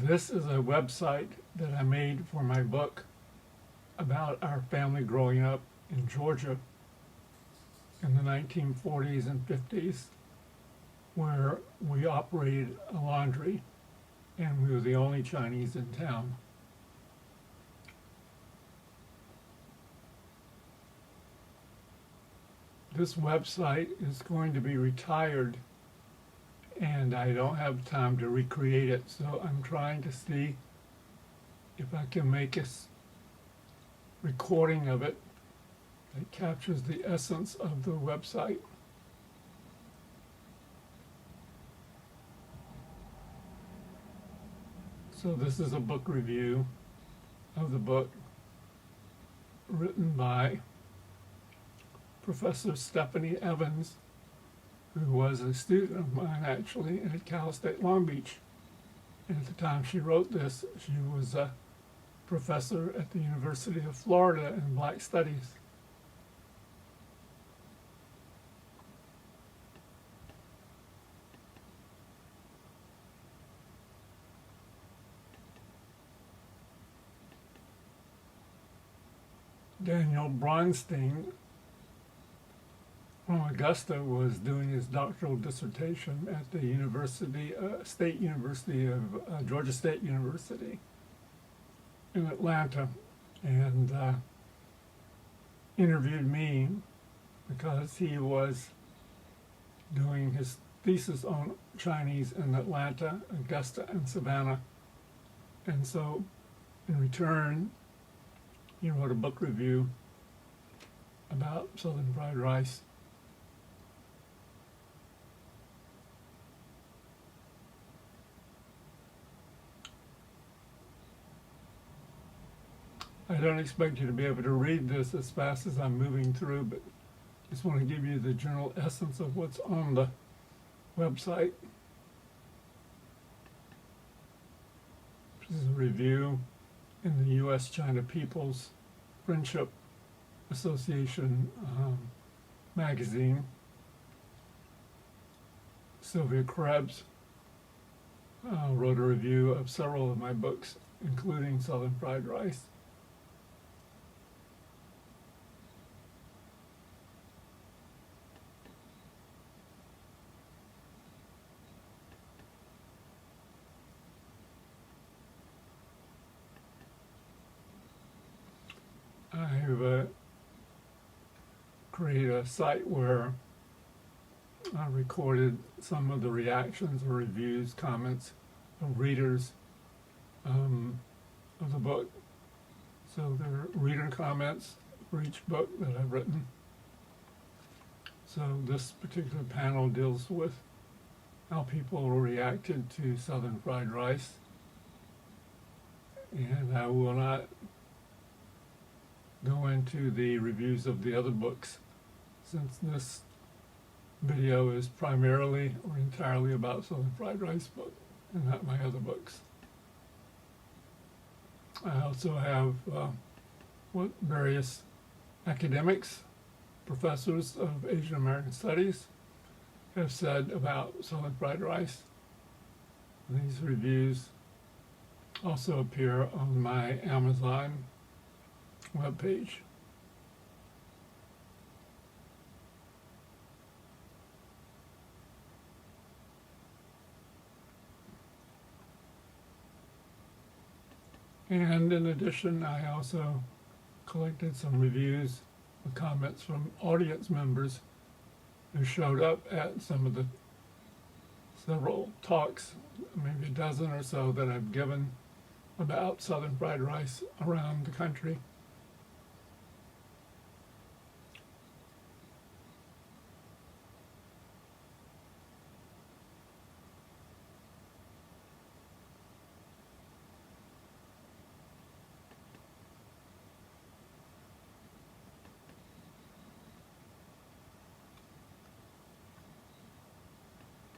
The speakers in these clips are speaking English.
This is a website that I made for my book about our family growing up in Georgia in the 1940s and 50s, where we operated a laundry and we were the only Chinese in town. This website is going to be retired and I don't have time to recreate it, so I'm trying to see if I can make a recording of it that captures the essence of the website. So this is a book review of the book written by Professor Stephanie Evans, who was a student of mine actually at Cal State Long Beach. And at the time she wrote this, she was a professor at the University of Florida in Black Studies. Daniel Bronstein from Augusta was doing his doctoral dissertation at the State University of Georgia State University in Atlanta, and interviewed me because he was doing his thesis on Chinese in Atlanta, Augusta, and Savannah. And so in return, he wrote a book review about Southern fried rice. I don't expect you to be able to read this as fast as I'm moving through, but just want to give you the general essence of what's on the website. This is a review in the U.S.-China People's Friendship Association magazine. Sylvia Krebs wrote a review of several of my books, including Southern Fried Rice. I've created a site where I recorded some of the reactions or reviews, comments of readers of the book. So there are reader comments for each book that I've written. So this particular panel deals with how people reacted to Southern fried rice. And I will not go into the reviews of the other books, since this video is primarily or entirely about Southern fried rice book and not my other books. I also have what various academics, professors of Asian American Studies have said about Southern fried rice. These reviews also appear on my Amazon webpage. And in addition, I also collected some reviews and comments from audience members who showed up at some of the several talks, maybe a dozen or so, that I've given about Southern fried rice around the country.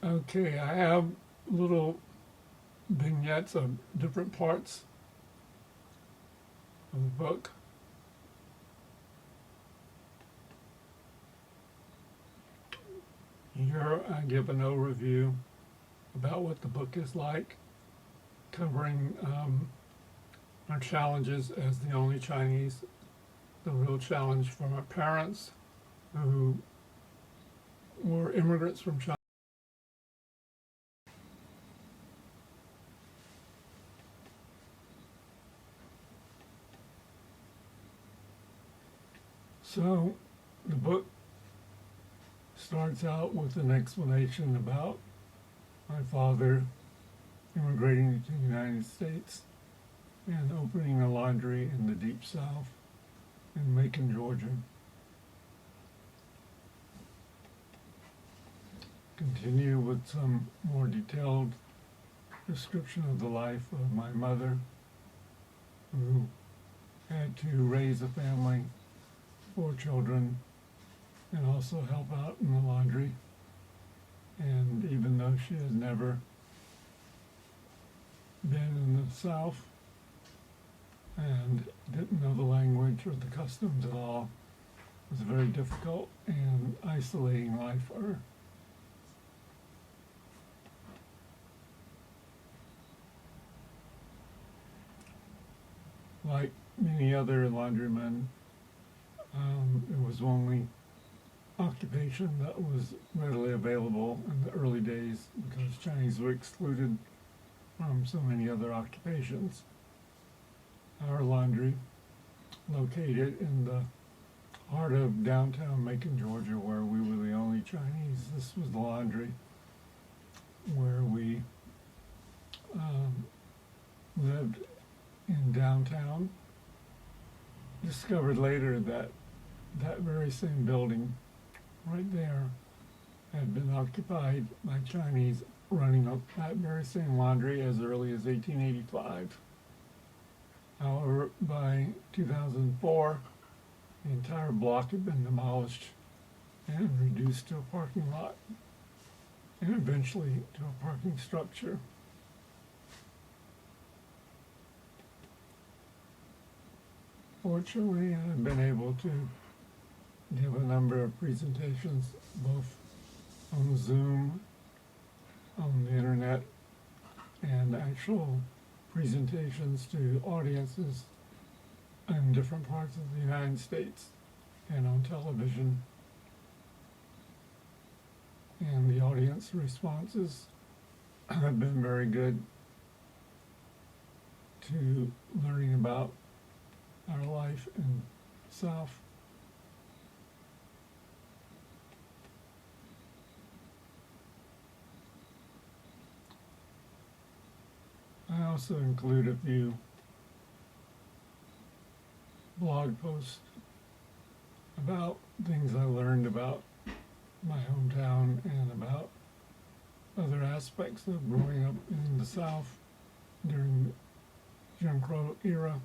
Okay, I have little vignettes of different parts of the book. Here I give an overview about what the book is like, covering our challenges as the only Chinese, the real challenge for my parents who were immigrants from China. So the book starts out with an explanation about my father immigrating to the United States and opening a laundry in the Deep South in Macon, Georgia. Continue with some more detailed description of the life of my mother, who had to raise a family, 4 children, and also help out in the laundry. And even though she had never been in the South and didn't know the language or the customs at all, it was a very difficult and isolating life for her. Like many other laundrymen, it was the only occupation that was readily available in the early days because Chinese were excluded from so many other occupations. Our laundry, located in the heart of downtown Macon, Georgia, where we were the only Chinese, this was the laundry where we lived in downtown. Discovered later that that very same building right there had been occupied by Chinese running up that very same laundry as early as 1885. However, by 2004, the entire block had been demolished and reduced to a parking lot and eventually to a parking structure. Fortunately, I've been able to give a number of presentations, both on Zoom, on the internet, and actual presentations to audiences in different parts of the United States and on television. And the audience responses have been very good to learning about our life in South. I also include a few blog posts about things I learned about my hometown and about other aspects of growing up in the South during the Jung era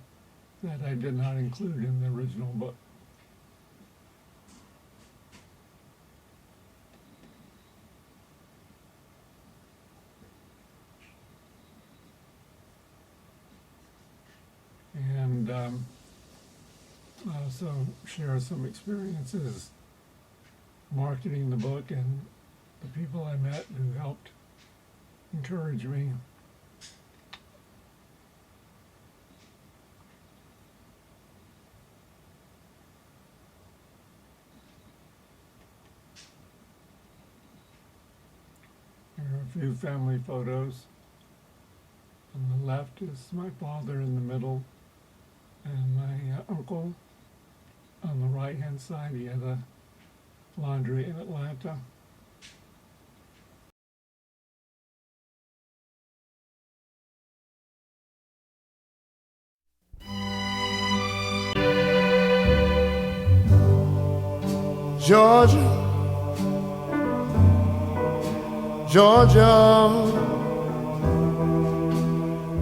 that I did not include in the original book. And I also share some experiences marketing the book and the people I met who helped encourage me. Here are a few family photos. On the left is my father in the middle, and my uncle. On the right-hand side, he had a laundry in Atlanta. Georgia, Georgia,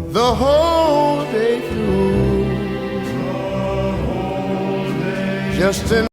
the whole day through, just in